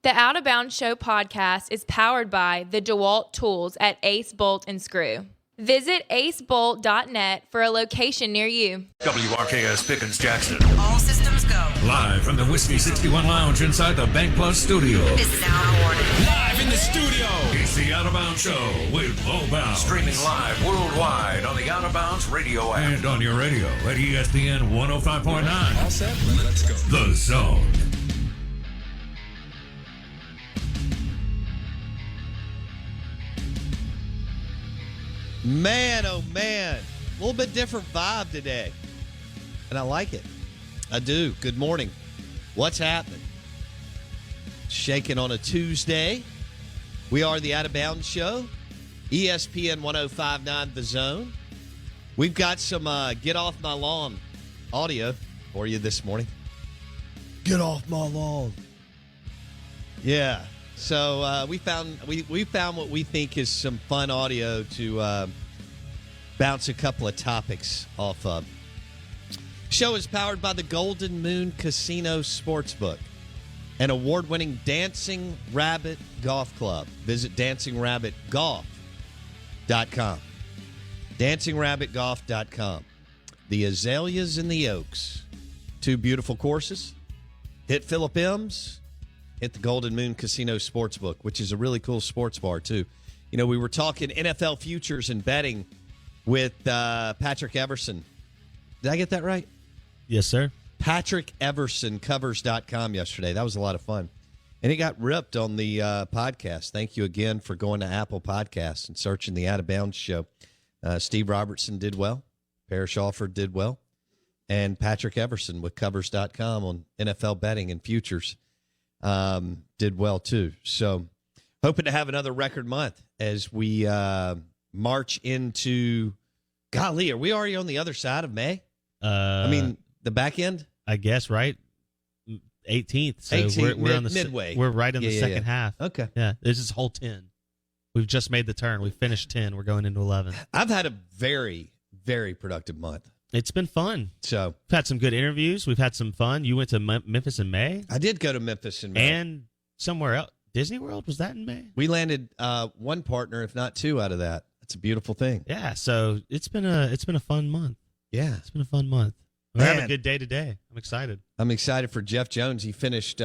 The Out of Bounds Show podcast is powered by the DeWalt tools at Ace Bolt and Screw. Visit acebolt.net for a location near you. WRKS Pickens Jackson. All systems go. Live from the Whiskey 61 Lounge inside the Bank Plus studio. This is Al Warden. Live in the studio. It's the Out of Bounds Show with Low Bounds. Streaming live worldwide on the Out of Bounds radio app. And on your radio at ESPN 105.9. All set? Let's go. The Zone. Man, oh man, a little bit different vibe today, and I like it. I do. Good morning. What's happening? Shaking on a Tuesday. We are the Out of Bounds Show, ESPN 105.9 The Zone. We've got some Get Off My Lawn audio for you this morning. Get off my lawn. Yeah. So we found what we think is some fun audio to bounce a couple of topics off of. Show is powered by the Golden Moon Casino Sportsbook, an award-winning Dancing Rabbit Golf Club. Visit DancingRabbitGolf.com. DancingRabbitGolf.com. The Azaleas and the Oaks. Two beautiful courses. Hit Phillip M's. Hit the Golden Moon Casino Sportsbook, which is a really cool sports bar, too. You know, we were talking NFL futures and betting with Patrick Everson. Did I get that right? Yes, sir. Patrick Everson, covers.com yesterday. That was a lot of fun. And it got ripped on the podcast. Thank you again for going to Apple Podcasts and searching the Out of Bounds Show. Steve Robertson did well. Parrish Alford did well. And Patrick Everson with covers.com on NFL betting and futures. Did well too. So hoping to have another record month as we march into, golly, are we already on the other side of May? I mean, the back end? I guess, right? 18th. So 18th, we're on the midway. We're right in the second half. Okay. Yeah, this is whole 10. We've just made the turn. We finished 10. We're going into 11. I've had a very, very productive month. It's been fun. So we've had some good interviews. We've had some fun. You went to Memphis in May. I did go to Memphis in May. And somewhere else. Disney World, was that in May? We landed one partner, if not two, out of that. It's a beautiful thing. Yeah, so it's been a fun month. Yeah. It's been a fun month. We're having a good day today. I'm excited. I'm excited for Jeff Jones. He finished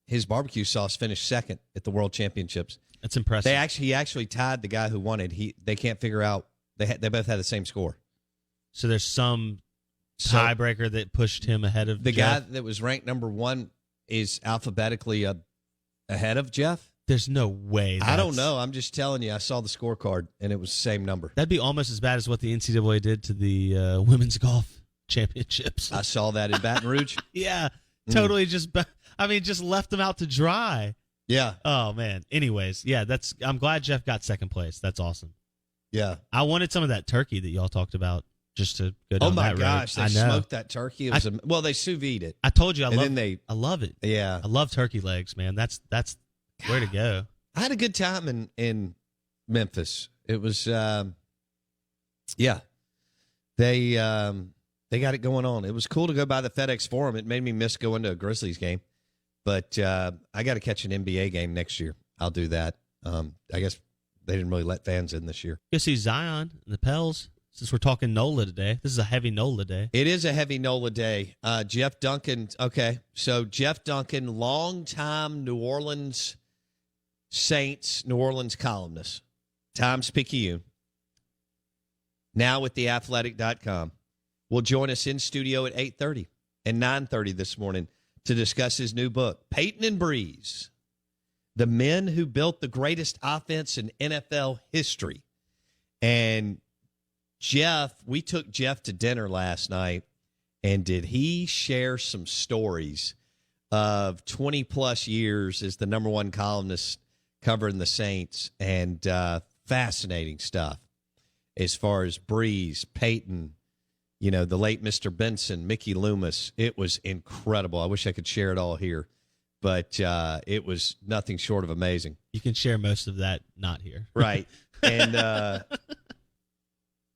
his barbecue sauce finished second at the World Championships. That's impressive. He actually tied the guy who won it. They can't figure out they both had the same score. So there's some tiebreaker that pushed him ahead of the Jeff? guy that was ranked number one is alphabetically ahead of Jeff. There's no way. I don't know. I'm just telling you. I saw the scorecard and it was the same number. That'd be almost as bad as what the NCAA did to the women's golf championships. I saw that in Baton Rouge. Yeah, totally. Just left them out to dry. Yeah. Oh man. Anyways, yeah. I'm glad Jeff got second place. That's awesome. Yeah. I wanted some of that turkey that y'all talked about. Just to go down that road. Oh my gosh, they smoked that turkey. It was they sous vide it. I told you I love it. Yeah, I love turkey legs, man. That's where to go. I had a good time in Memphis. It was they got it going on. It was cool to go by the FedEx Forum. It made me miss going to a Grizzlies game, but I got to catch an NBA game next year. I'll do that. I guess they didn't really let fans in this year. Go see Zion and the Pels. Since we're talking NOLA today, this is a heavy NOLA day. It is a heavy NOLA day. Jeff Duncan, okay. So Jeff Duncan, longtime New Orleans Saints, New Orleans columnist, Times-Picayune, now with theathletic.com, will join us in studio at 8:30 and 9:30 this morning to discuss his new book, Payton and Brees, the men who built the greatest offense in NFL history. And we took Jeff to dinner last night, and did he share some stories of 20-plus years as the number one columnist covering the Saints, and fascinating stuff as far as Brees, Payton, the late Mr. Benson, Mickey Loomis. It was incredible. I wish I could share it all here, but it was nothing short of amazing. You can share most of that not here. Right. And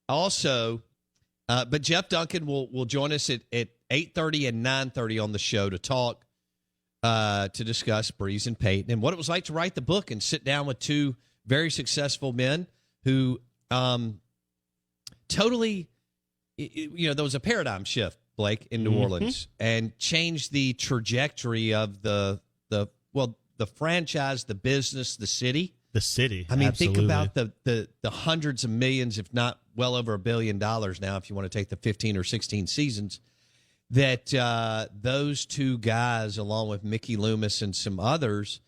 also, but Jeff Duncan will join us at 8:30 and 9:30 on the show to talk to discuss Brees and Payton and what it was like to write the book and sit down with two very successful men who totally, there was a paradigm shift, Blake, in New Orleans and changed the trajectory of the franchise, the business, the city. The city. I mean, absolutely. think about the hundreds of millions, if not well over $1 billion now, if you want to take the 15 or 16 seasons, that those two guys, along with Mickey Loomis and some others,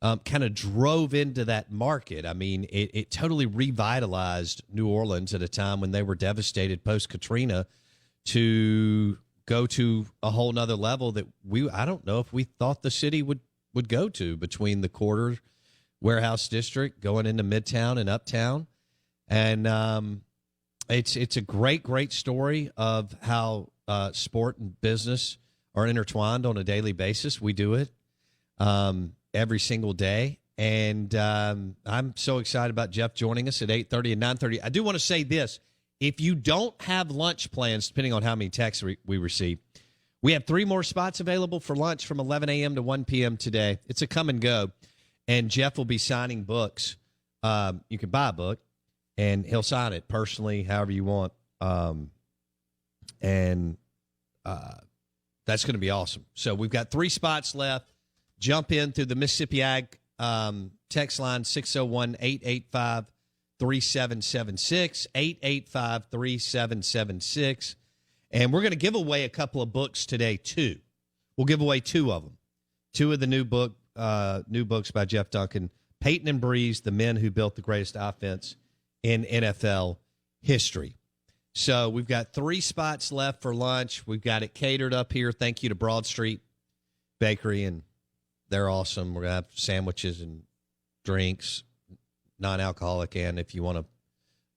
kind of drove into that market. I mean, it totally revitalized New Orleans at a time when they were devastated post-Katrina to go to a whole nother level that I don't know if we thought the city would go to, between the quarter warehouse district going into Midtown and Uptown. And it's a great story of how sport and business are intertwined on a daily basis. We do it every single day. And I'm so excited about Jeff joining us at 8:30 and 9:30. I do want to say this. If you don't have lunch plans, depending on how many texts we receive, we have 3 more spots available for lunch from 11 a.m. to 1 p.m. today. It's a come and go. And Jeff will be signing books. You can buy a book, and he'll sign it personally, however you want. And that's going to be awesome. So we've got 3 spots left. Jump in through the Mississippi Ag text line, 601-885-3776, 885-3776. And we're going to give away a couple of books today, too. We'll give away 2 of them. 2 of the new books by Jeff Duncan, Payton and Brees, the men who built the greatest offense in NFL history. So we've got 3 spots left for lunch. We've got it catered up here. Thank you to Broad Street Bakery, and they're awesome. We're going to have sandwiches and drinks, non-alcoholic, and if you want a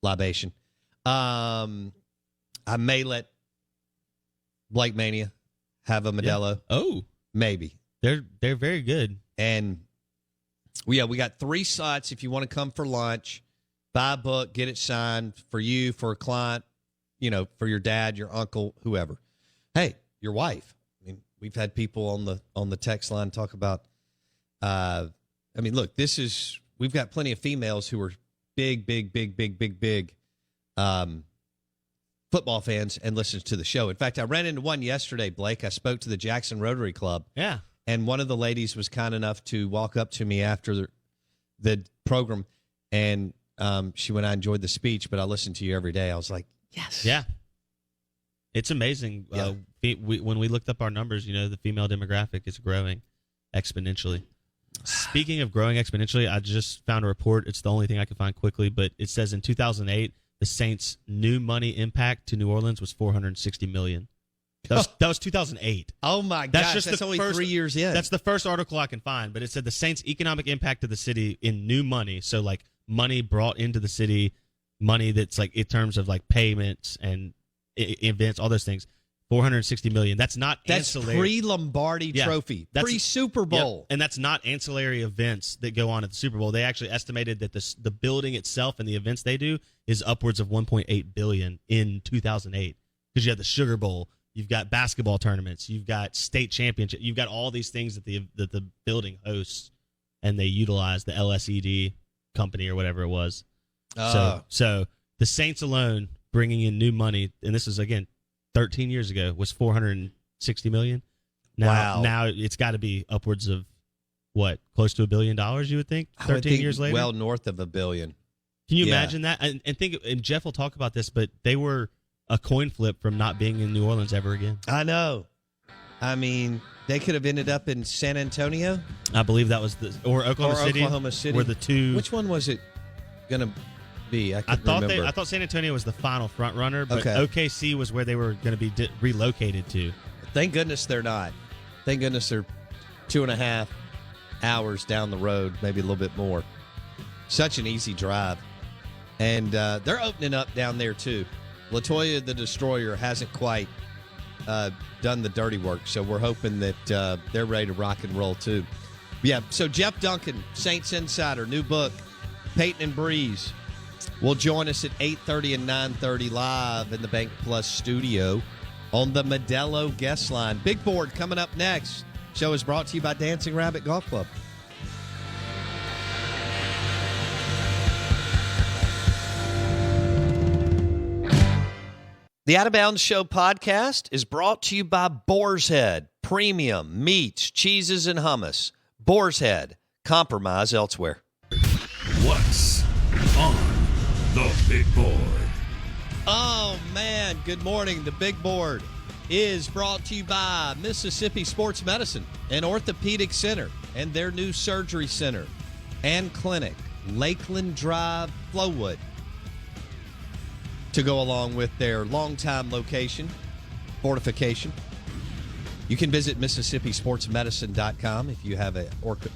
libation. I may let Blake Mania have a Modelo. Yeah. Oh. Maybe. They're very good. And we got 3 slots if you want to come for lunch, buy a book, get it signed for you, for a client, for your dad, your uncle, whoever. Hey, your wife. I mean, we've had people on the text line talk about, look, we've got plenty of females who are big football fans and listen to the show. In fact, I ran into one yesterday, Blake. I spoke to the Jackson Rotary Club. Yeah. And one of the ladies was kind enough to walk up to me after the program, and she went, "I enjoyed the speech, but I listen to you every day." I was like, yes. Yeah. It's amazing. Yeah. When we looked up our numbers, the female demographic is growing exponentially. Speaking of growing exponentially, I just found a report. It's the only thing I can find quickly, but it says in 2008, the Saints' new money impact to New Orleans was $460 million. That was 2008. Oh, my gosh. That's only 3 years in. That's the first article I can find, but it said the Saints' economic impact to the city in new money, so like money brought into the city, money that's like in terms of like payments and events, all those things, $460 million. That's not ancillary. That's pre-Lombardi Trophy, pre-Super Bowl. Yep. And that's not ancillary events that go on at the Super Bowl. They actually estimated that the building itself and the events they do is upwards of $1.8 billion in 2008, because you have the Sugar Bowl. You've got basketball tournaments. You've got state championship. You've got all these things that the building hosts, and they utilize the LSED company or whatever it was. So the Saints alone bringing in new money, and this is again 13 years ago, was $460 million. Now it's got to be upwards of what, close to $1 billion? You would think 13 years later. Well, north of $1 billion. Can you imagine that? And think, and Jeff will talk about this, but they were a coin flip from not being in New Orleans ever again. I know. I mean, they could have ended up in San Antonio. I believe that was or Oklahoma City. Were the two. Which one was it going to be? I remember. I thought San Antonio was the final front runner, but OKC was where they were going to be relocated to. Thank goodness they're not. Thank goodness they're 2.5 hours down the road, maybe a little bit more. Such an easy drive. And they're opening up down there, too. LaToya the Destroyer hasn't quite done the dirty work, so we're hoping that they're ready to rock and roll, too. Yeah, so Jeff Duncan, Saints Insider, new book, Payton and Brees, will join us at 8:30 and 9:30 live in the Bank Plus studio on the Modelo guest line. Big board coming up next. Show is brought to you by Dancing Rabbit Golf Club. The Out of Bounds Show podcast is brought to you by Boar's Head, premium meats, cheeses, and hummus. Boar's Head, compromise elsewhere. What's on the big board? Oh, man. Good morning. The big board is brought to you by Mississippi Sports Medicine and Orthopedic Center and their new surgery center and clinic, Lakeland Drive, Flowood, to go along with their longtime location, Fortification. You can visit MississippiSportsMedicine.com if you have an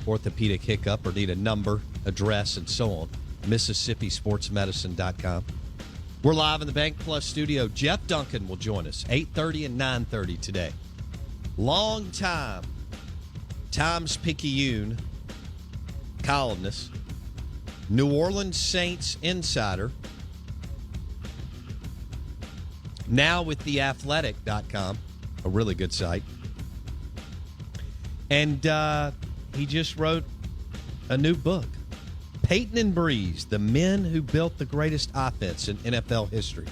orthopedic hiccup or need a number, address, and so on. MississippiSportsMedicine.com. We're live in the Bank Plus studio. Jeff Duncan will join us 8:30 and 9:30 today. Long time Times-Picayune columnist, New Orleans Saints insider, now with theathletic.com, a really good site. And he just wrote a new book, Payton and Brees, the men who built the greatest offense in NFL history.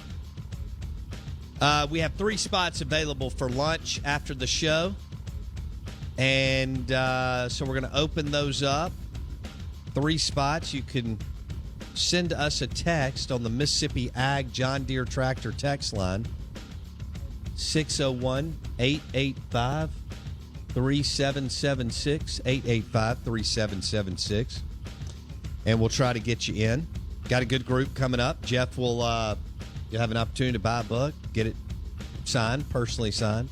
We have 3 spots available for lunch after the show. And so we're going to open those up. 3 spots. You can send us a text on the Mississippi Ag John Deere Tractor text line, 601-885-3776, 885-3776. And we'll try to get you in. Got a good group coming up. Jeff will you'll have an opportunity to buy a book, get it signed, personally signed,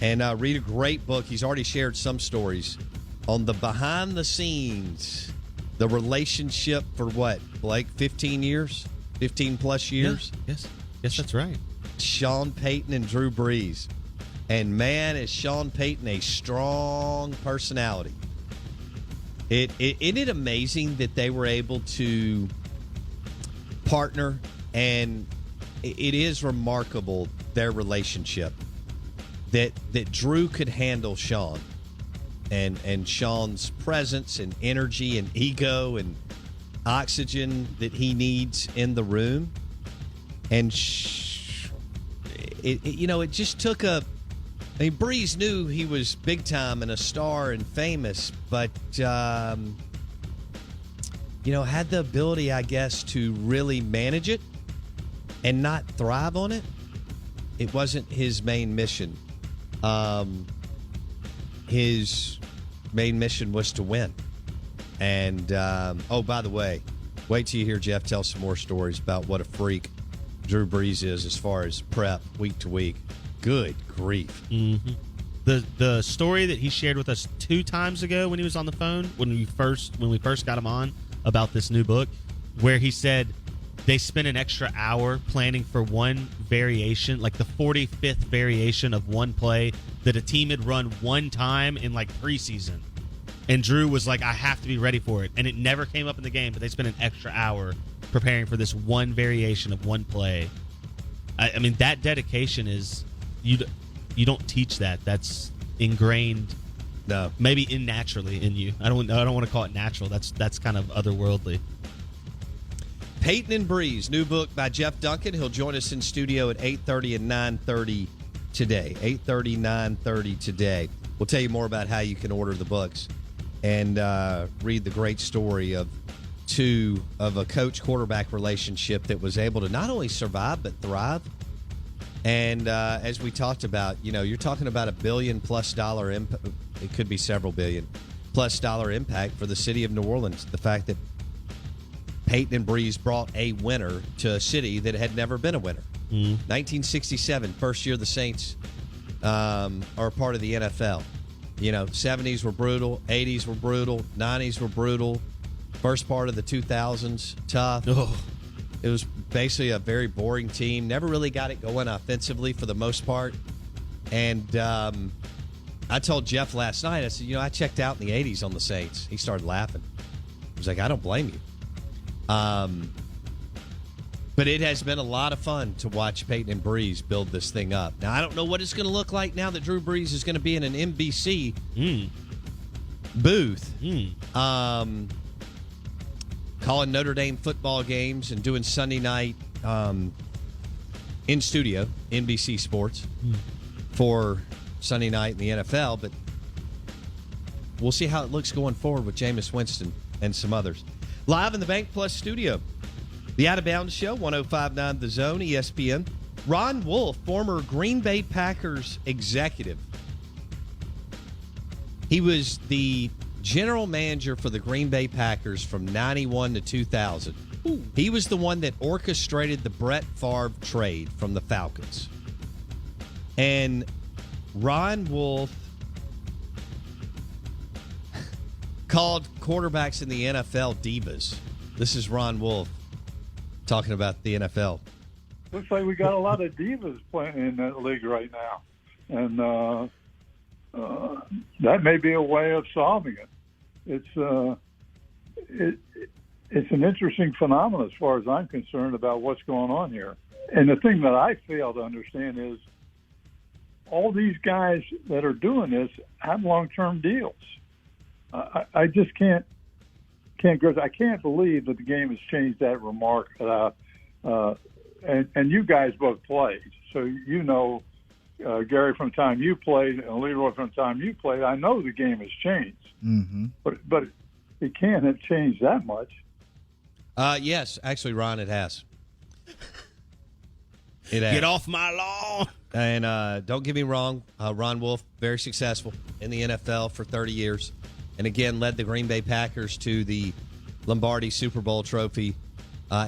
and read a great book. He's already shared some stories on the behind the scenes, the relationship for what, Blake, 15 years? 15 plus years? Yeah, yes, that's right. Sean Payton and Drew Brees. And man, is Sean Payton a strong personality. Isn't it amazing that they were able to partner, and it is remarkable, their relationship, that Drew could handle Sean and Sean's presence and energy and ego and oxygen that he needs in the room. And it just took Brees knew he was big time and a star and famous, but, had the ability, I guess, to really manage it and not thrive on it. It wasn't his main mission. His main mission was to win. And, by the way, wait till you hear Jeff tell some more stories about what a freak Drew Brees is as far as prep week to week. Good grief. Mm-hmm. The story that he shared with us 2 times ago when he was on the phone, when we first got him on about this new book, where he said they spent an extra hour planning for one variation, like the 45th variation of one play that a team had run one time in like preseason. And Drew was like, I have to be ready for it. And it never came up in the game, but they spent an extra hour preparing for this one variation of one play. I mean, that dedication is... You don't teach that. That's ingrained, no, maybe innaturally in you. I don't want to call it natural. That's kind of otherworldly. Payton and Brees, new book by Jeff Duncan. He'll join us in studio at 8:30 and 9:30 today. 8:30, 9:30 today. We'll tell you more about how you can order the books and read the great story of a coach-quarterback relationship that was able to not only survive but thrive. And as we talked about, you're talking about $1 billion+ impact. It could be several $1 billion+ impact for the city of New Orleans. The fact that Payton and Brees brought a winner to a city that had never been a winner. 1967, first year the Saints are a part of the NFL. 70s were brutal, 80s were brutal, 90s were brutal. First part of the 2000s, tough. Oh. It was basically a very boring team. Never really got it going offensively for the most part. And I told Jeff last night, I said, I checked out in the 80s on the Saints. He started laughing. He was like, I don't blame you. But But it has been a lot of fun to watch Payton and Brees build this thing up. Now, I don't know what it's going to look like now that Drew Brees is going to be in an NBC booth. Calling Notre Dame football games and doing Sunday night in studio, NBC Sports, for Sunday night in the NFL. But we'll see how it looks going forward with Jameis Winston and some others. Live in the Bank Plus studio, the Out of Bounds Show, 105.9 The Zone, ESPN. Ron Wolf, former Green Bay Packers executive. He was the general manager for the Green Bay Packers from 91 to 2000. He was the one that orchestrated the Brett Favre trade from the Falcons. And Ron Wolf called quarterbacks in the NFL divas. This is Ron Wolf talking about the NFL. Looks like we got a lot of divas playing in that league right now. And that may be a way of solving it. It's an interesting phenomenon as far as I'm concerned about what's going on here. And the thing that I fail to understand is all these guys that are doing this have long-term deals. I just can't I can't believe that the game has changed that remark. And you guys both played, so you know, Gary, from the time you played, and Leroy from the time you played, I know the game has changed. Mm-hmm. But it can't have changed that much. Yes, actually, Ron, it has. It has. Get off my lawn. And don't get me wrong, Ron Wolf, very successful in the NFL for 30 years. And again, led the Green Bay Packers to the Lombardi Super Bowl trophy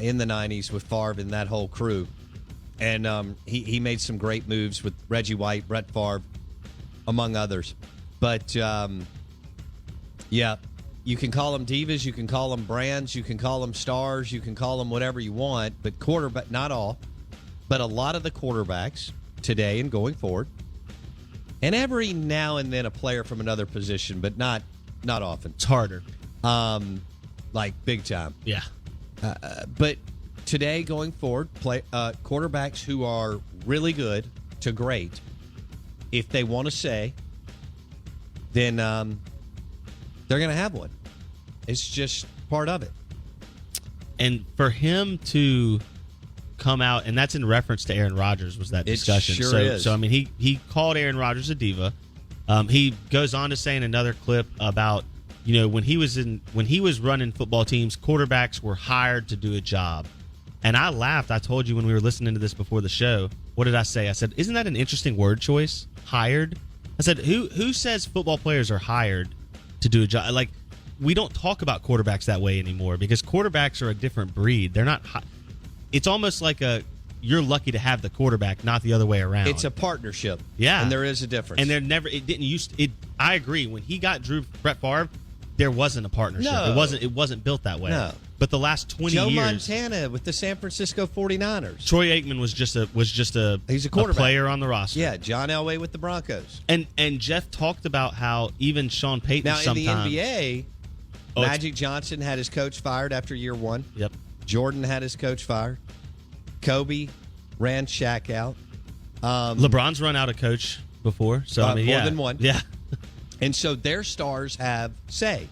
in the 90s with Favre and that whole crew. And he made some great moves with Reggie White, Brett Favre, among others. But, yeah, you can call them divas, you can call them brands, you can call them stars, you can call them whatever you want. But quarterback, not all, but a lot of the quarterbacks today and going forward, and every now and then a player from another position, but not often. It's harder. Like big time. Yeah. But today going forward, quarterbacks who are really good to great, if they want to say, then they're going to have one. It's just part of it. And for him to come out, and that's in reference to Aaron Rodgers, was that discussion. It sure is. So I mean, he called Aaron Rodgers a diva. He goes on to say in another clip about, you know, when he was running football teams, quarterbacks were hired to do a job. And I laughed. I told you when we were listening to this before the show, what did I say? I said, isn't that an interesting word choice? Hired? I said, who says football players are hired to do a job? Like, we don't talk about quarterbacks that way anymore because quarterbacks are a different breed. They're not it's almost like you're lucky to have the quarterback, not the other way around. It's a partnership. Yeah. And there is a difference. And I agree. When he got Brett Favre, there wasn't a partnership. No. It wasn't built that way. No. But the last 20 Joe years, Montana with the San Francisco 49ers. Troy Aikman was just He's a quarterback. player on the roster. Yeah, John Elway with the Broncos. And Jeff talked about how even Sean Payton now sometimes. in the NBA, Magic Johnson had his coach fired after year one. Yep. Jordan had his coach fired. Kobe ran Shaq out. LeBron's run out of coach before, so I mean, more than one. Yeah. And so their stars have say.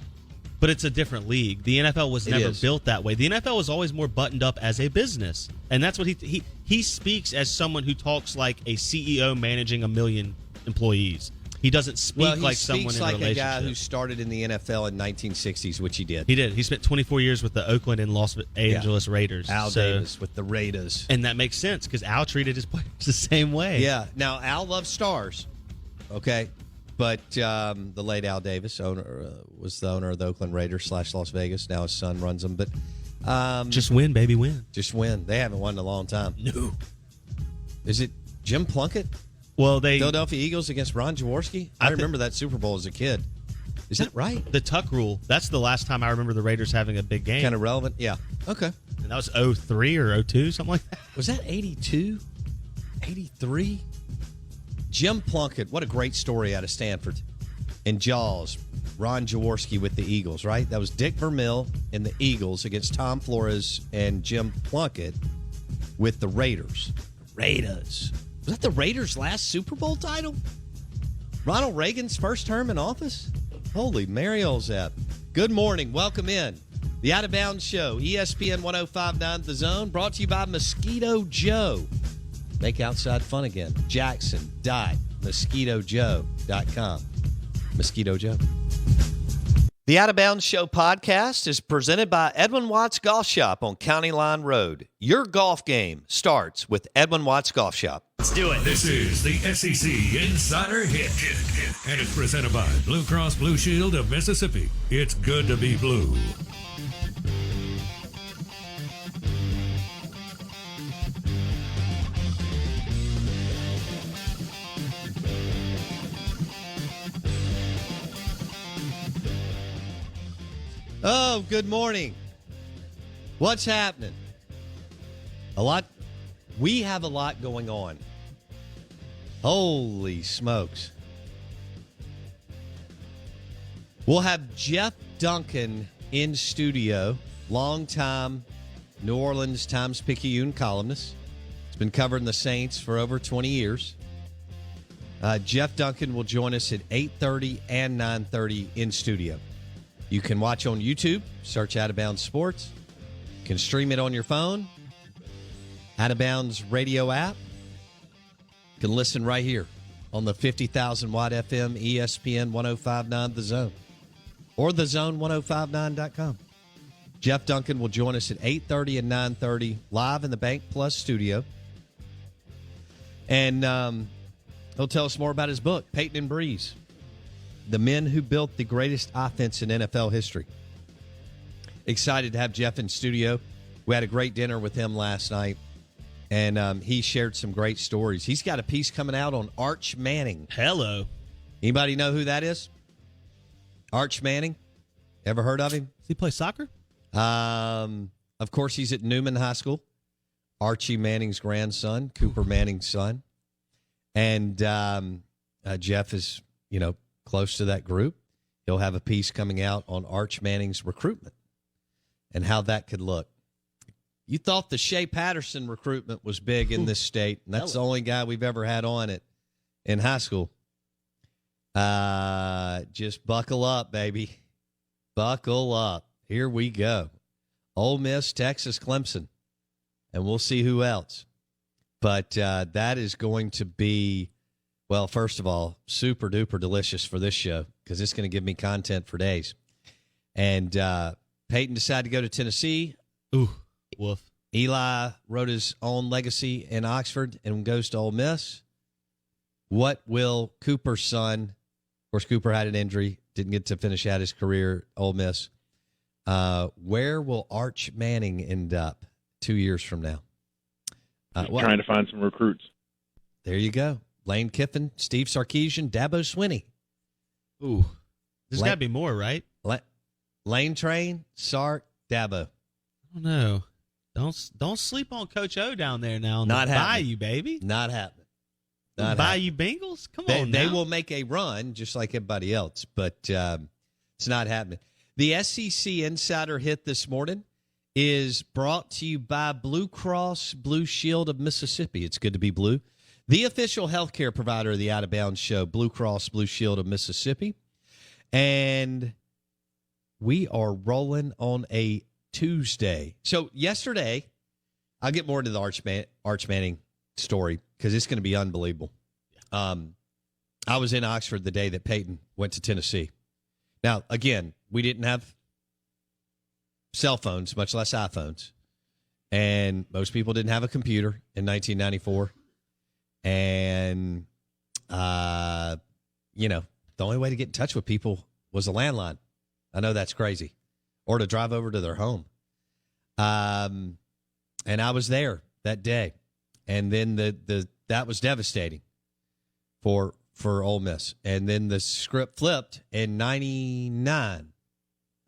But it's a different league. The NFL was never built that way. The NFL was always more buttoned up as a business, and that's what he speaks as someone who talks like a CEO managing 1 million employees. He doesn't speak like someone in a relationship. He speaks like a guy who started in the NFL in 1960s, which he did. He did. He spent 24 years with the Oakland and Los Angeles Raiders. Al Davis with the Raiders. And that makes sense because Al treated his players the same way. Yeah. Now, Al loves stars, okay? But the late Al Davis was the owner of the Oakland Raiders / Las Vegas. Now his son runs them. But just win, baby, win. Just win. They haven't won in a long time. No. Is it Jim Plunkett? Well, Philadelphia Eagles against Ron Jaworski? I remember that Super Bowl as a kid. Is that right? The Tuck rule. That's the last time I remember the Raiders having a big game. Kind of relevant? Yeah. Okay. And that was 03 or 02, something like that. Was that 82? 83? Jim Plunkett, what a great story out of Stanford. And Jaws, Ron Jaworski with the Eagles, right? That was Dick Vermeil and the Eagles against Tom Flores and Jim Plunkett. with the Raiders. Raiders. Was that the Raiders' last Super Bowl title? Ronald Reagan's first term in office? Holy Mary Olzap. Good morning. Welcome in. The Out of Bounds Show, ESPN 105.9 The Zone, brought to you by Mosquito Joe. Make outside fun again. Jackson.mosquitojoe.com. Mosquito Joe. The Out of Bounds Show podcast is presented by Edwin Watts Golf Shop on County Line Road. Your golf game starts with Edwin Watts Golf Shop. Let's do it. This is the SEC Insider Hit. And it's presented by Blue Cross Blue Shield of Mississippi. It's good to be blue. Oh, good morning. What's happening? A lot. We have a lot going on. Holy smokes. We'll have Jeff Duncan in studio, longtime New Orleans Times-Picayune columnist. He's been covering the Saints for over 20 years. Jeff Duncan will join us at 8:30 and 9:30 in studio. You can watch on YouTube, search Out of Bounds Sports. You can stream it on your phone, Out of Bounds radio app. You can listen right here on the 50,000-watt FM ESPN 105.9 The Zone or thezone1059.com. Jeff Duncan will join us at 8:30 and 9:30 live in the Bank Plus studio. And he'll tell us more about his book, Payton and Brees, the men who built the greatest offense in NFL history. Excited to have Jeff in studio. We had a great dinner with him last night, and he shared some great stories. He's got a piece coming out on Arch Manning. Hello. Anybody know who that is? Arch Manning? Ever heard of him? Does he play soccer? Of course, he's at Newman High School. Archie Manning's grandson, Cooper Manning's son. And Jeff is, close to that group. He'll have a piece coming out on Arch Manning's recruitment and how that could look. You thought the Shea Patterson recruitment was big in this state, and that's the only guy we've ever had on it in high school. Just buckle up, baby. Buckle up. Here we go. Ole Miss, Texas, Clemson, and we'll see who else. But that is going to be, well, first of all, super duper delicious for this show because it's going to give me content for days. And Payton decided to go to Tennessee. Ooh, woof. Eli wrote his own legacy in Oxford and goes to Ole Miss. What will Cooper's son, of course, Cooper had an injury, didn't get to finish out his career at Ole Miss. Where will Arch Manning end up 2 years from now? Trying to find some recruits. There you go. Lane Kiffin, Steve Sarkisian, Dabo Swinney. Ooh, there's got to be more, right? Lane Train, Sark, Dabo. I don't know. Don't sleep on Coach O down there now. Not happening. Bayou, baby. Not happening. Bayou Bengals? Come on now. They will make a run just like everybody else, but it's not happening. The SEC Insider Hit this morning is brought to you by Blue Cross Blue Shield of Mississippi. It's good to be blue. The official healthcare provider of the Out of Bounds Show, Blue Cross Blue Shield of Mississippi. And we are rolling on a Tuesday. So yesterday, I'll get more into the Arch Manning story because it's going to be unbelievable. I was in Oxford the day that Payton went to Tennessee. Now, again, we didn't have cell phones, much less iPhones. And most people didn't have a computer in 1994. And, the only way to get in touch with people was a landline. I know that's crazy. Or to drive over to their home. And I was there that day. And then that was devastating for Ole Miss. And then the script flipped in 99,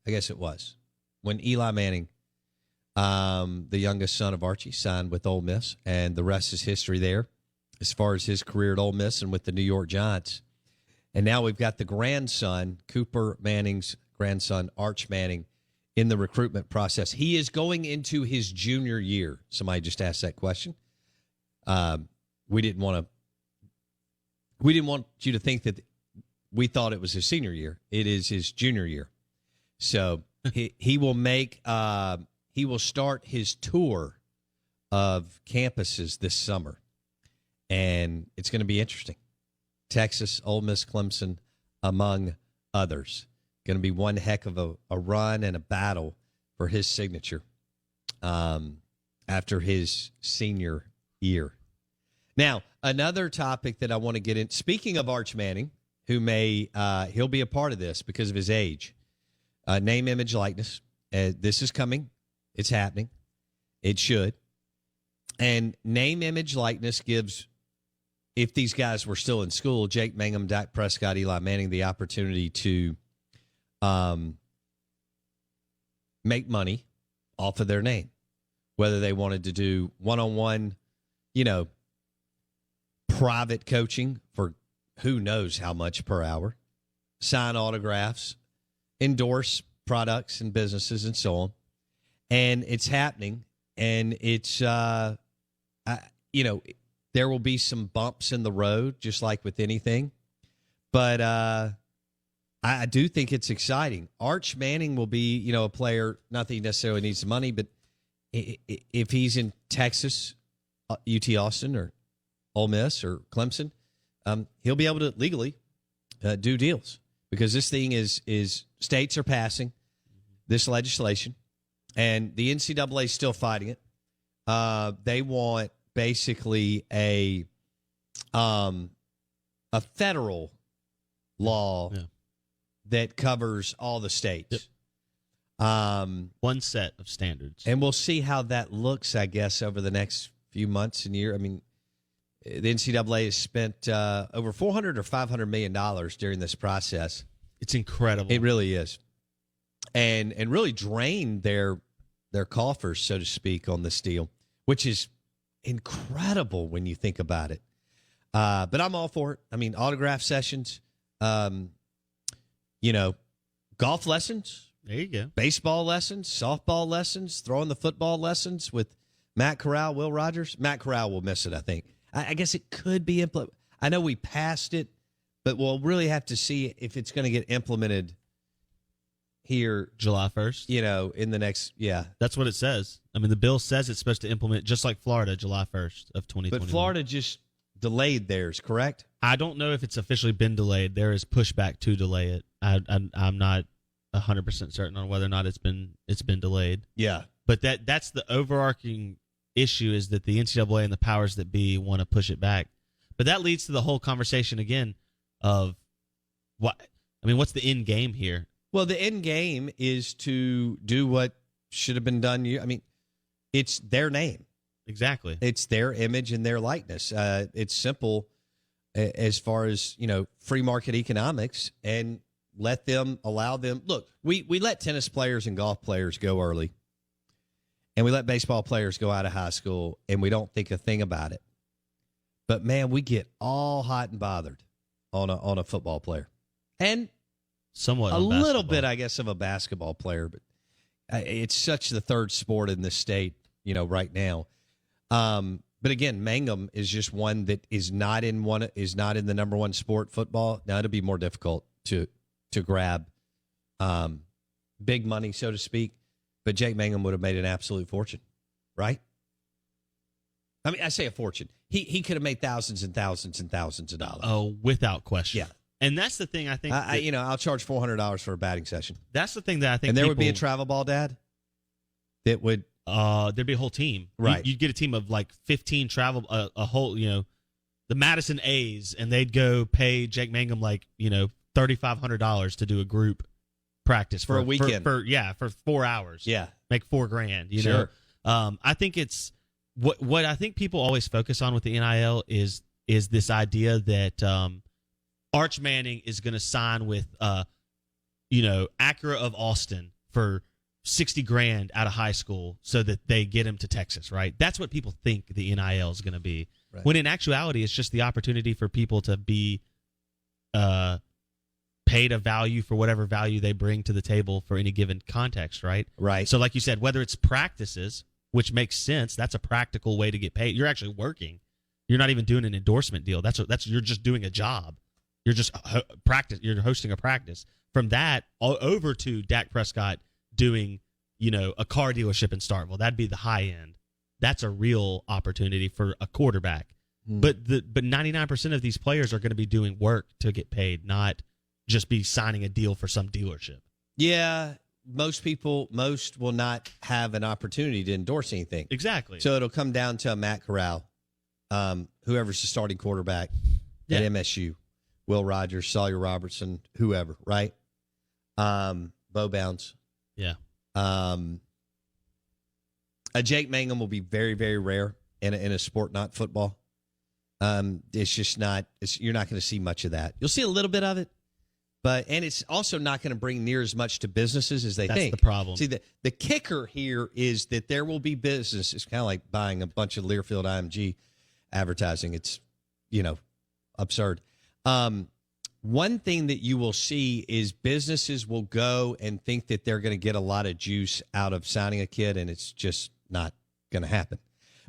I guess it was, when Eli Manning, the youngest son of Archie, signed with Ole Miss. And the rest is history there as far as his career at Ole Miss and with the New York Giants. And now we've got the grandson, Cooper Manning's grandson, Arch Manning, in the recruitment process. He is going into his junior year. Somebody just asked that question. We didn't want you to think that we thought it was his senior year. It is his junior year. So he will start his tour of campuses this summer, and it's going to be interesting. Texas, Ole Miss, Clemson, among others. Going to be one heck of a run and a battle for his signature after his senior year. Now, another topic that I want to get in, speaking of Arch Manning, who he'll be a part of this because of his age. Name, image, likeness. This is coming. It's happening. It should. And name, image, likeness gives, if these guys were still in school, Jake Mangum, Dak Prescott, Eli Manning, the opportunity to make money off of their name, whether they wanted to do one-on-one, private coaching for who knows how much per hour, sign autographs, endorse products and businesses and so on. And it's happening, and it's, there will be some bumps in the road, just like with anything. But I do think it's exciting. Arch Manning will be, a player, not that he necessarily needs the money, but if he's in Texas, UT Austin or Ole Miss or Clemson, he'll be able to legally do deals because this thing is states are passing this legislation, and the NCAA is still fighting it. They want basically a federal law that covers all the states. Yep. One set of standards. And we'll see how that looks, I guess, over the next few months and year. I mean, the NCAA has spent over $400 or $500 million during this process. It's incredible. It really is. And really drained their coffers, so to speak, on this deal, which is incredible when you think about it. But I'm all for it. I mean, autograph sessions, golf lessons. There you go. Baseball lessons, softball lessons, throwing the football lessons with Matt Corral, Will Rogers. Matt Corral will miss it, I think. I guess it could be implemented. I know we passed it, but we'll really have to see if it's going to get implemented here July 1st. In the next, That's what it says. I mean, the bill says it's supposed to implement just like Florida, July 1st of 2021. But Florida just delayed theirs, correct? I don't know if it's officially been delayed. There is pushback to delay it. I'm not 100% certain on whether or not it's been delayed. Yeah. But that's the overarching issue, is that the NCAA and the powers that be want to push it back. But that leads to the whole conversation again of what's the end game here? Well, the end game is to do what should have been done. I mean, it's their name. Exactly. It's their image and their likeness. It's simple as far as, free market economics, and allow them. Look, we let tennis players and golf players go early, and we let baseball players go out of high school, and we don't think a thing about it. But, man, we get all hot and bothered on a football player. And somewhat a little bit, I guess, of a basketball player. But it's such the third sport in this state, right now. But again, Mangum is just one that is not in the number one sport, football. Now it'll be more difficult to grab big money, so to speak. But Jake Mangum would have made an absolute fortune, right? I mean, I say a fortune. He could have made thousands and thousands and thousands of dollars. Oh, without question. Yeah. And that's the thing I think. I'll charge $400 for a batting session. That's the thing that I think. And there would be a travel ball dad that would. There'd be a whole team. Right. You'd get a team of like 15 travel, a whole, the Madison A's, and they'd go pay Jake Mangum $3,500 to do a group practice for a weekend. For 4 hours. Yeah. Make $4,000. Sure. I think it's what I think people always focus on with the NIL is this idea that Arch Manning is going to sign with Acura of Austin for $60,000 out of high school so that they get him to Texas, right? That's what people think the NIL is going to be. Right. When in actuality, it's just the opportunity for people to be paid a value for whatever value they bring to the table for any given context, right? Right. So like you said, whether it's practices, which makes sense, that's a practical way to get paid. You're actually working. You're not even doing an endorsement deal. That's you're just doing a job. You're just practice. You're hosting a practice. From that over to Dak Prescott doing, a car dealership in Starkville. That'd be the high end. That's a real opportunity for a quarterback. But 99% of these players are going to be doing work to get paid, not just be signing a deal for some dealership. Yeah, most will not have an opportunity to endorse anything. Exactly. So it'll come down to Matt Corral, whoever's the starting quarterback at MSU, Will Rogers, Sawyer Robertson, whoever, right? Bo Bounds. Yeah. A Jake Mangum will be very, very rare in a sport not football. It's just not. You're not going to see much of that. You'll see a little bit of it, and it's also not going to bring near as much to businesses as they think. That's the problem. See, the kicker here is that there will be business. It's kind of like buying a bunch of Learfield IMG advertising. It's absurd. One thing that you will see is businesses will go and think that they're going to get a lot of juice out of signing a kid, and it's just not going to happen.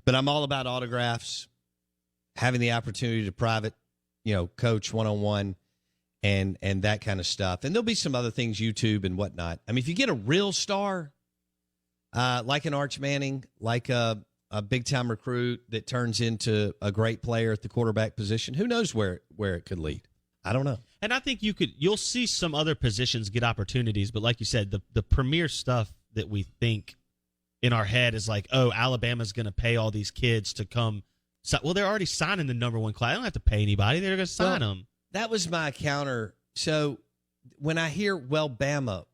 But I'm all about autographs, having the opportunity to private, coach one-on-one and that kind of stuff. And there'll be some other things, YouTube and whatnot. I mean, if you get a real star, like an Arch Manning, like a big-time recruit that turns into a great player at the quarterback position, who knows where it could lead? I don't know. And I think you'll see some other positions get opportunities, but like you said, the premier stuff that we think in our head is like, oh, Alabama's going to pay all these kids to come. Well, they're already signing the number one class. I don't have to pay anybody. They're going to sign them. That was my counter. So when I hear, Bama,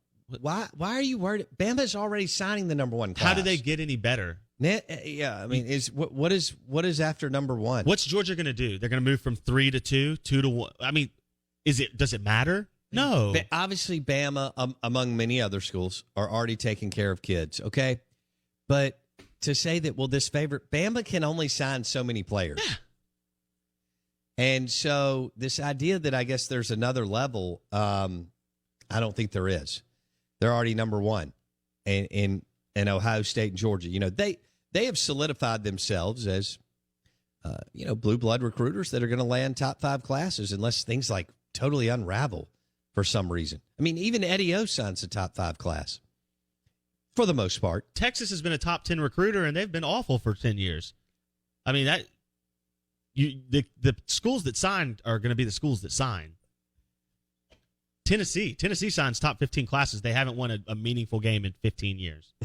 why are you worried? Bama's already signing the number one class. How do they get any better? Yeah, I mean, what is after number one? What's Georgia going to do? They're going to move from 3 to 2, 2 to 1. I mean, does it matter? No. Obviously, Bama, among many other schools, are already taking care of kids. Okay, but to say that, Bama can only sign so many players. Yeah. And so this idea that I guess there's another level, I don't think there is. They're already number one in Ohio State and Georgia. They have solidified themselves as, blue blood recruiters that are going to land top 5 classes unless things like totally unravel for some reason. I mean, even Eddie O signs a top 5 class for the most part. Texas has been a top 10 recruiter, and they've been awful for 10 years. I mean, the schools that signed are going to be the schools that sign. Tennessee signs top 15 classes. They haven't won a meaningful game in 15 years.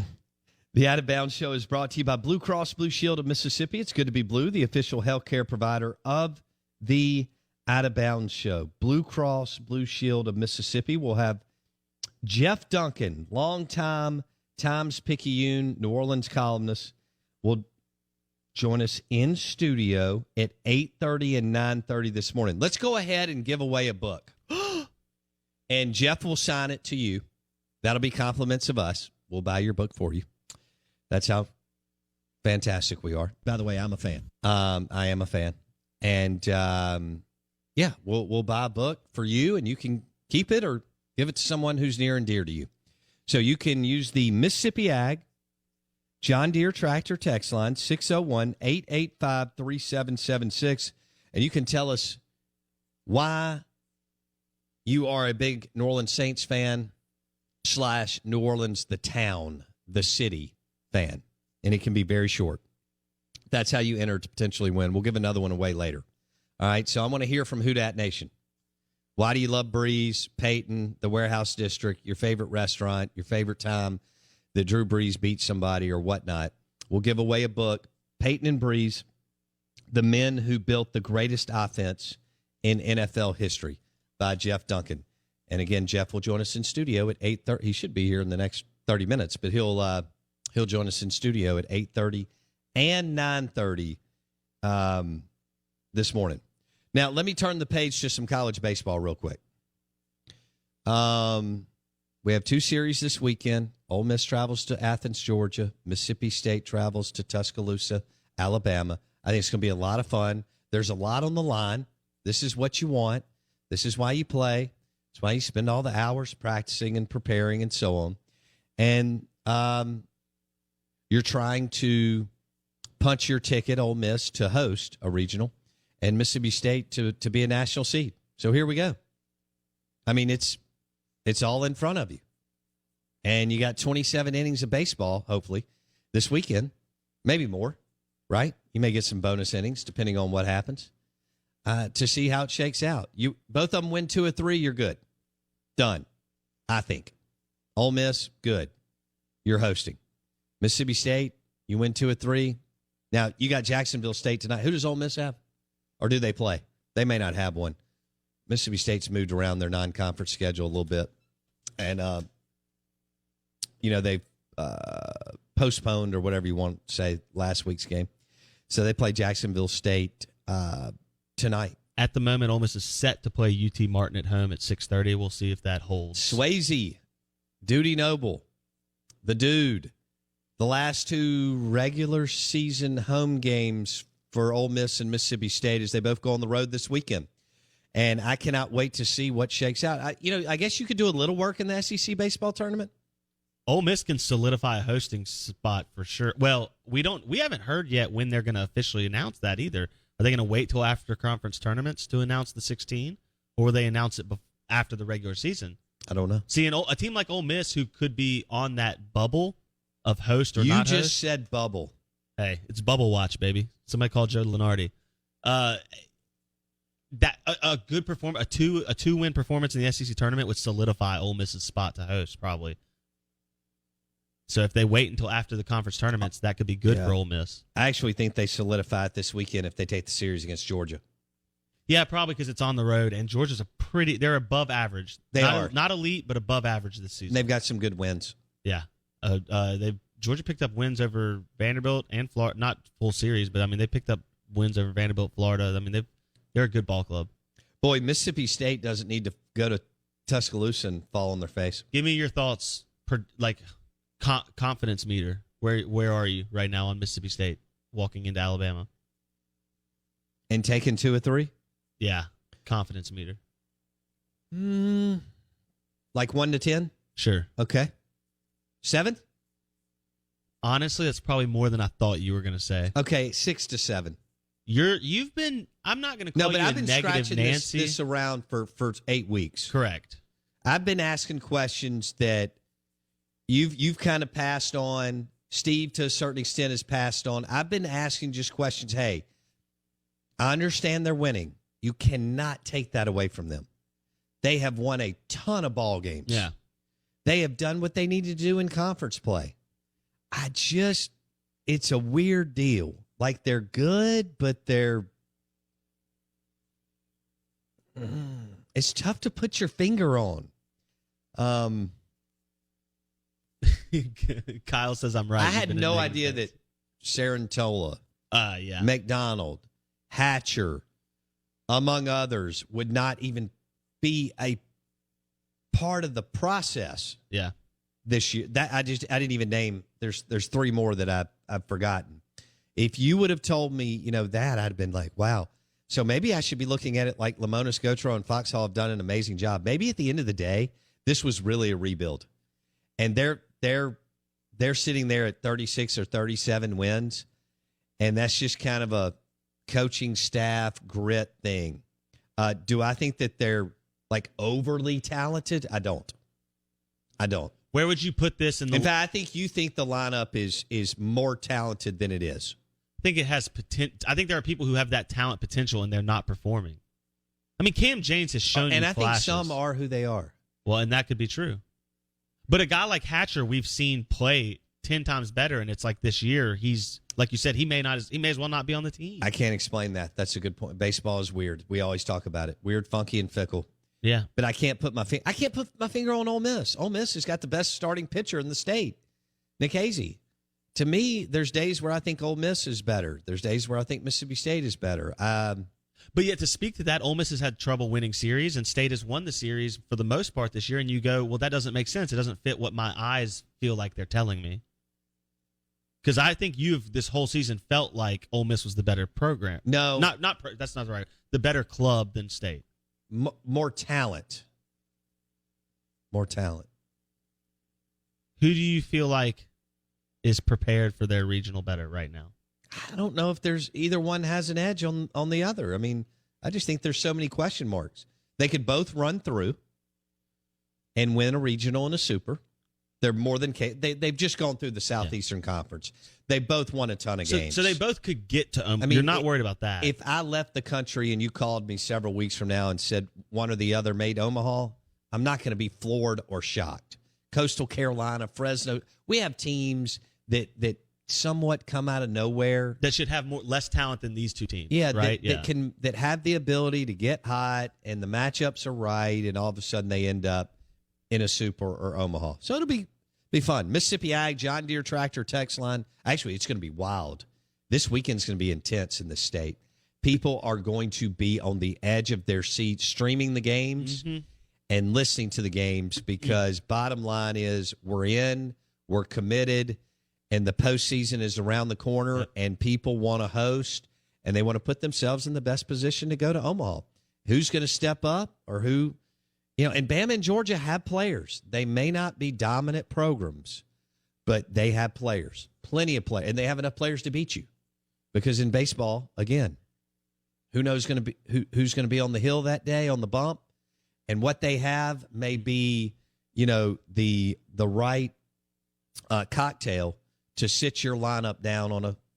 The Out of Bounds Show is brought to you by Blue Cross Blue Shield of Mississippi. It's good to be blue, the official healthcare provider of the Out of Bounds Show. Blue Cross Blue Shield of Mississippi. We'll have Jeff Duncan, longtime Times-Picayune New Orleans columnist, will join us in studio at 8:30 and 9:30 this morning. Let's go ahead and give away a book. And Jeff will sign it to you. That'll be compliments of us. We'll buy your book for you. That's how fantastic we are. By the way, I'm a fan. I am a fan. And, we'll buy a book for you, and you can keep it or give it to someone who's near and dear to you. So you can use the Mississippi Ag John Deere Tractor text line, 601-885-3776. And you can tell us why you are a big New Orleans Saints fan / New Orleans, the town, the city fan. And it can be very short. That's how you enter to potentially win. We'll give another one away later. All right, so I want to hear from Who Dat Nation. Why do you love Brees, Payton, the Warehouse District, your favorite restaurant, your favorite time that Drew Brees beat somebody or whatnot? We'll give away a book, Payton and Brees, The Men Who Built the Greatest Offense in NFL History by Jeff Duncan. And again, Jeff will join us in studio at 8:30. He should be here in the next 30 minutes, but he'll join us in studio at 8:30 and 9:30 this morning. Now, let me turn the page to some college baseball real quick. We have 2 series this weekend. Ole Miss travels to Athens, Georgia. Mississippi State travels to Tuscaloosa, Alabama. I think it's going to be a lot of fun. There's a lot on the line. This is what you want. This is why you play. That's why you spend all the hours practicing and preparing and so on. And you're trying to punch your ticket, Ole Miss, to host a regional, and Mississippi State to be a national seed. So here we go. I mean, it's all in front of you. And you got 27 innings of baseball, hopefully, this weekend. Maybe more, right? You may get some bonus innings, depending on what happens, to see how it shakes out. Both of them win 2 or 3, you're good. Done, I think. Ole Miss, good. You're hosting. Mississippi State, you win 2 or 3. Now, you got Jacksonville State tonight. Who does Ole Miss have? Or do they play? They may not have one. Mississippi State's moved around their non-conference schedule a little bit. And, they've postponed or whatever you want to say last week's game. So they play Jacksonville State tonight. At the moment, Ole Miss is set to play UT Martin at home at 6:30. We'll see if that holds. Swayze, Duty Noble, the dude. The last 2 regular season home games for Ole Miss and Mississippi State as they both go on the road this weekend. And I cannot wait to see what shakes out. I guess you could do a little work in the SEC baseball tournament. Ole Miss can solidify a hosting spot for sure. Well, we haven't heard yet when they're going to officially announce that either. Are they going to wait till after conference tournaments to announce the 16, or will they announce it after the regular season? I don't know. See, a team like Ole Miss who could be on that bubble of host or you not host. You just said bubble. Hey, it's bubble watch, baby. Somebody called Joe Lenardi. That a good performance, a 2-win performance in the SEC tournament would solidify Ole Miss's spot to host probably. So if they wait until after the conference tournaments, that could be good for Ole Miss. I actually think they solidify it this weekend if they take the series against Georgia. Yeah, probably because it's on the road, and Georgia's they're above average. They are. Not elite, but above average this season. They've got some good wins. Yeah. Georgia picked up wins over Vanderbilt and Florida. Not full series, but, they picked up wins over Vanderbilt, Florida. They're a good ball club. Boy, Mississippi State doesn't need to go to Tuscaloosa and fall on their face. Give me your thoughts, confidence meter. Where are you right now on Mississippi State walking into Alabama? And taking 2 or 3? Yeah, confidence meter. Like 1 to 10? Sure. Okay. 7? Honestly, that's probably more than I thought you were going to say. Okay, 6 to 7. You've been. I'm not going to call you I've been a negative scratching Nancy. this around for 8 weeks. Correct. I've been asking questions that you've kind of passed on. Steve, to a certain extent, has passed on. I've been asking just questions. Hey, I understand they're winning. You cannot take that away from them. They have won a ton of ball games. Yeah. They have done what they need to do in conference play. It's a weird deal. Like, they're good, but they're it's tough to put your finger on. Kyle says I'm right. I had no idea that Sarantola, McDonald, Hatcher, among others, would not even be a part of the process. Yeah. This year, that I didn't even name. There's 3 more that I've forgotten. If you would have told me, that, I'd have been like, wow. So maybe I should be looking at it like Lamonis Gotro and Foxhall have done an amazing job. Maybe at the end of the day, this was really a rebuild, and they're sitting there at 36 or 37 wins, and that's just kind of a coaching staff grit thing. Do I think that they're like overly talented? I don't. Where would you put this in fact, I think you think the lineup is more talented than it is. I think it has potential. I think there are people who have that talent potential and they're not performing. Cam James has shown you flashes. And I think some are who they are. Well, and that could be true. But a guy like Hatcher, we've seen play 10 times better, and it's like this year, he's, like you said, he may as well not be on the team. I can't explain that. That's a good point. Baseball is weird. We always talk about it. Weird, funky, and fickle. Yeah. But I can't put my finger on Ole Miss. Ole Miss has got the best starting pitcher in the state, Nick Hazey. To me, there's days where I think Ole Miss is better. There's days where I think Mississippi State is better. But yet, to speak to that, Ole Miss has had trouble winning series, and State has won the series for the most part this year, and you go, well, that doesn't make sense. It doesn't fit what my eyes feel like they're telling me. Because I think you've, this whole season, felt like Ole Miss was the better program. No. That's not right. The better club than State. More talent. more talent. Who do you feel like is prepared for their regional better right now? I don't know if there's either one has an edge on the other. I mean, I just think there's so many question marks. They could both run through and win a regional and a super. They're more than they've just gone through the Southeastern Conference. They both won a ton of games. So they both could get to I mean, you're not worried about that. If I left the country and you called me several weeks from now and said one or the other made Omaha, I'm not going to be floored or shocked. Coastal Carolina, Fresno, we have teams that somewhat come out of nowhere that should have less talent than these two teams. Yeah, right? that have the ability to get hot and the matchups are right, and all of a sudden they end up in a super or Omaha. So it'll be fun. Mississippi Ag, John Deere Tractor text line. Actually, it's going to be wild. This weekend's going to be intense in the state. People are going to be on the edge of their seats streaming the games and listening to the games because bottom line is we're committed, and the postseason is around the corner, and people want to host, and they want to put themselves in the best position to go to Omaha. Who's going to step up or who? And Bama and Georgia have players. They may not be dominant programs, but they have players, plenty of players, and they have enough players to beat you. Because in baseball, again, who knows who's going to be on the hill that day on the bump, and what they have may be, the right cocktail to sit your lineup down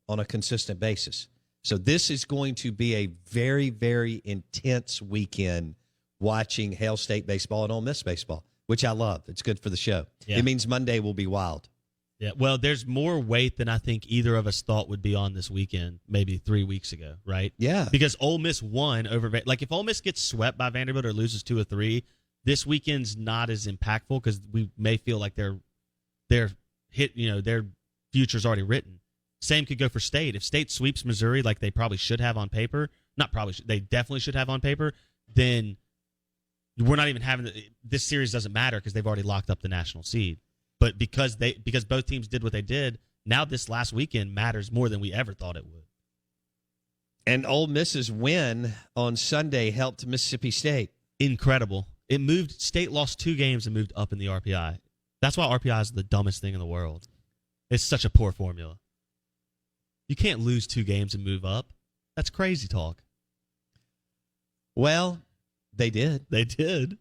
on a consistent basis. So this is going to be a very, very intense weekend watching Hail State baseball and Ole Miss baseball, which I love. It's good for the show. Yeah. It means Monday will be wild. Yeah, well, there's more weight than I think either of us thought would be on this weekend maybe 3 weeks ago, right? Yeah. Because Ole Miss won over – like if Ole Miss gets swept by Vanderbilt or loses 2 or 3, this weekend's not as impactful because we may feel like their future's already written. Same could go for State. If State sweeps Missouri like they probably should have on paper – not probably – they definitely should have on paper – then – we're not even having this series doesn't matter because they've already locked up the national seed. But because both teams did what they did, now this last weekend matters more than we ever thought it would. And Ole Miss's win on Sunday helped Mississippi State. Incredible. It moved. State lost 2 games and moved up in the RPI. That's why RPI is the dumbest thing in the world. It's such a poor formula. You can't lose 2 games and move up. That's crazy talk. Well, they did. They did.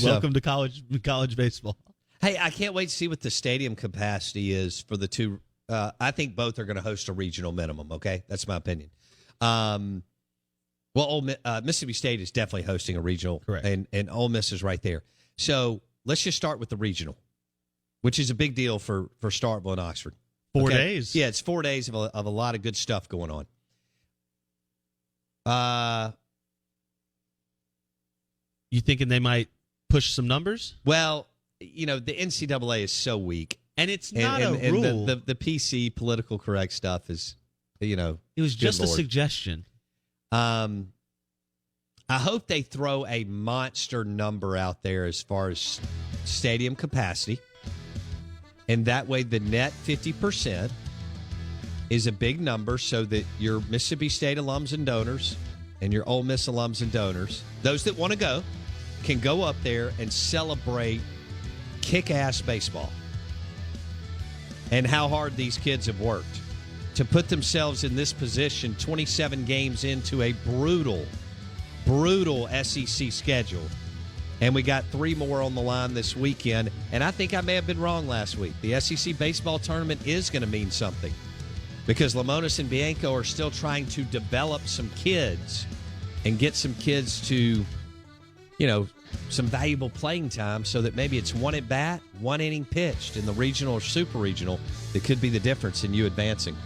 Welcome to college baseball. Hey, I can't wait to see what the stadium capacity is for the two. I think both are going to host a regional minimum, okay? That's my opinion. Mississippi State is definitely hosting a regional. Correct. And Ole Miss is right there. So let's just start with the regional, which is a big deal for Starkville and Oxford. 4 days. Yeah, it's 4 days of a lot of good stuff going on. You thinking they might push some numbers? Well, the NCAA is so weak. And it's not a rule. The PC, political correct stuff is, It was just a suggestion. I hope they throw a monster number out there as far as stadium capacity. And that way the net 50% is a big number so that your Mississippi State alums and donors and your Ole Miss alums and donors, those that want to go, can go up there and celebrate kick-ass baseball and how hard these kids have worked to put themselves in this position 27 games into a brutal SEC schedule. And we got 3 more on the line this weekend. And I think I may have been wrong last week. The SEC baseball tournament is going to mean something because Lamonis and Bianco are still trying to develop some kids and get some kids to, some valuable playing time so that maybe it's 1 at bat, 1 inning pitched in the regional or super regional that could be the difference in you advancing.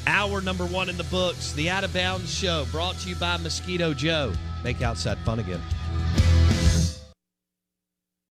Hour number 1 in the books, the Out of Bounds Show, brought to you by Mosquito Joe. Make outside fun again.